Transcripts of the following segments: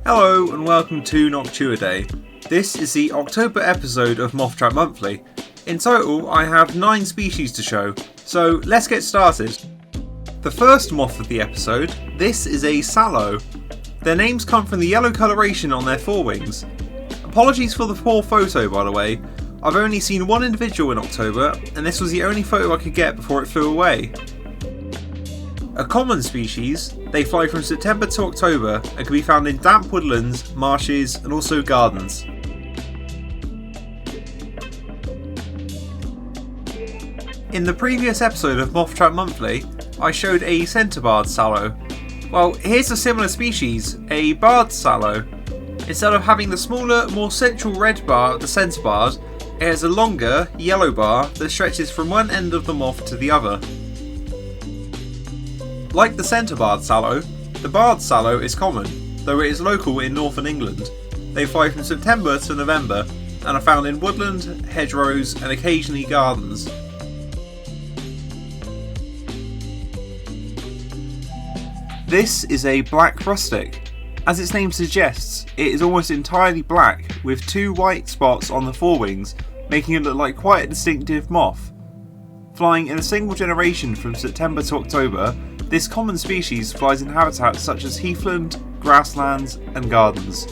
Hello and welcome to Noctuidae. This is the October episode of Moth Trap Monthly. In total, I have 9 species to show, so let's get started. The first moth of the episode, this is a sallow. Their names come from the yellow coloration on their forewings. Apologies for the poor photo, by the way. I've only seen one individual in October, and this was the only photo I could get before it flew away. A common species, they fly from September to October and can be found in damp woodlands, marshes and also gardens. In the previous episode of Moth Trap Monthly, I showed a centre-barred sallow. Well, here's a similar species, a barred sallow. Instead of having the smaller, more central red bar at the centre bars, it has a longer, yellow bar that stretches from one end of the moth to the other. Like the centre-barred sallow, the barred sallow is common, though it is local in northern England. They fly from September to November and are found in woodland, hedgerows and occasionally gardens. This is a black rustic. As its name suggests, it is almost entirely black with 2 white spots on the forewings, making it look like quite a distinctive moth. Flying in a single generation from September to October, this common species flies in habitats such as heathland, grasslands and gardens.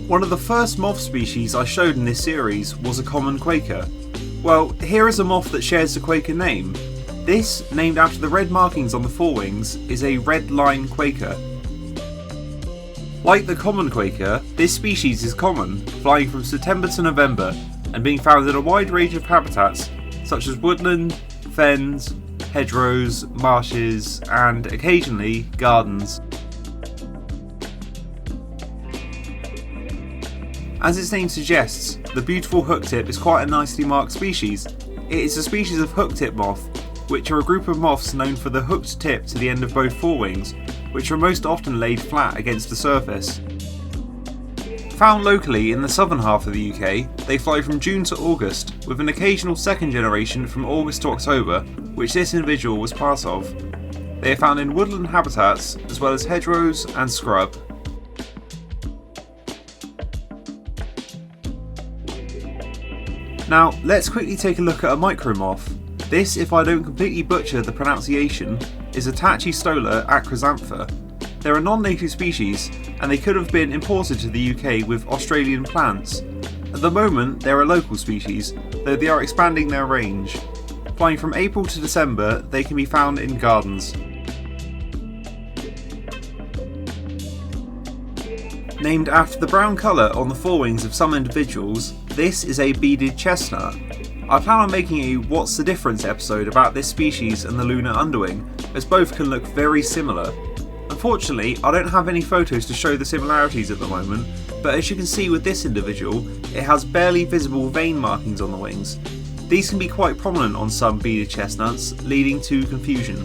One of the first moth species I showed in this series was a common Quaker. Well, here is a moth that shares the Quaker name. This, named after the red markings on the forewings, is a red line Quaker. Like the common Quaker, this species is common, flying from September to November and being found in a wide range of habitats such as woodland, fens, hedgerows, marshes and occasionally gardens. As its name suggests, the beautiful hooktip is quite a nicely marked species. It is a species of hooktip moth, which are a group of moths known for the hooked tip to the end of both forewings, which are most often laid flat against the surface. Found locally in the southern half of the UK, they fly from June to August, with an occasional second generation from August to October, which this individual was part of. They are found in woodland habitats, as well as hedgerows and scrub. Now, let's quickly take a look at a micromoth. This, if I don't completely butcher the pronunciation, is a Tachystola acroxantha. They're a non-native species, and they could have been imported to the UK with Australian plants. At the moment, they're a local species, though they are expanding their range. Flying from April to December, they can be found in gardens. Named after the brown colour on the forewings of some individuals, this is a beaded chestnut. I plan on making a What's the Difference episode about this species and the lunar underwing, as both can look very similar. Unfortunately, I don't have any photos to show the similarities at the moment, but as you can see with this individual, it has barely visible vein markings on the wings. These can be quite prominent on some beaded chestnuts, leading to confusion.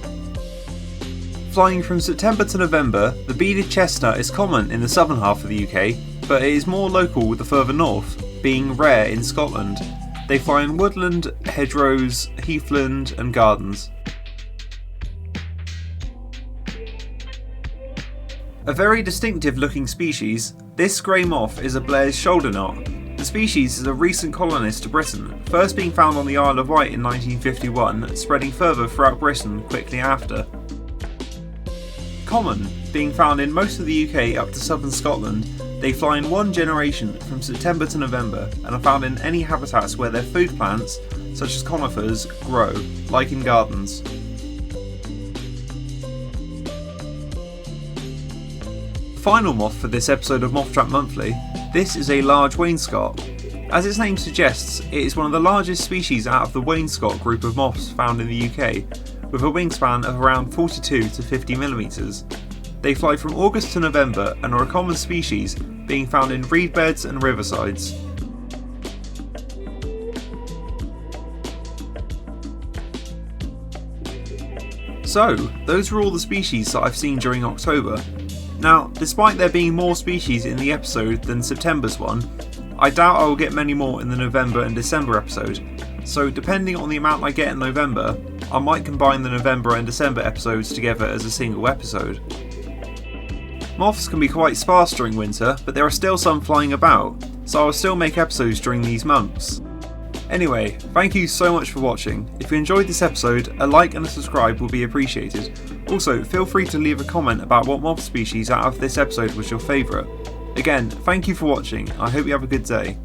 Flying from September to November, the beaded chestnut is common in the southern half of the UK, but it is more local the further north, being rare in Scotland. They fly in woodland, hedgerows, heathland and gardens. A very distinctive looking species, this grey moth is a Blair's shoulder knot. The species is a recent colonist to Britain, first being found on the Isle of Wight in 1951, spreading further throughout Britain quickly after. Common, being found in most of the UK up to southern Scotland, they fly in one generation from September to November and are found in any habitats where their food plants, such as conifers, grow, like in gardens. Final moth for this episode of Moth Trap Monthly, this is a large Wainscot. As its name suggests, it is one of the largest species out of the Wainscot group of moths found in the UK, with a wingspan of around 42 to 50 millimeters. They fly from August to November and are a common species, being found in reed beds and riversides. So, those were all the species that I've seen during October. Now, despite there being more species in the episode than September's one, I doubt I will get many more in the November and December episode, so depending on the amount I get in November, I might combine the November and December episodes together as a single episode. Moths can be quite sparse during winter, but there are still some flying about, so I will still make episodes during these months. Anyway, thank you so much for watching. If you enjoyed this episode, a like and a subscribe will be appreciated. Also, feel free to leave a comment about what moth species out of this episode was your favourite. Again, thank you for watching. I hope you have a good day.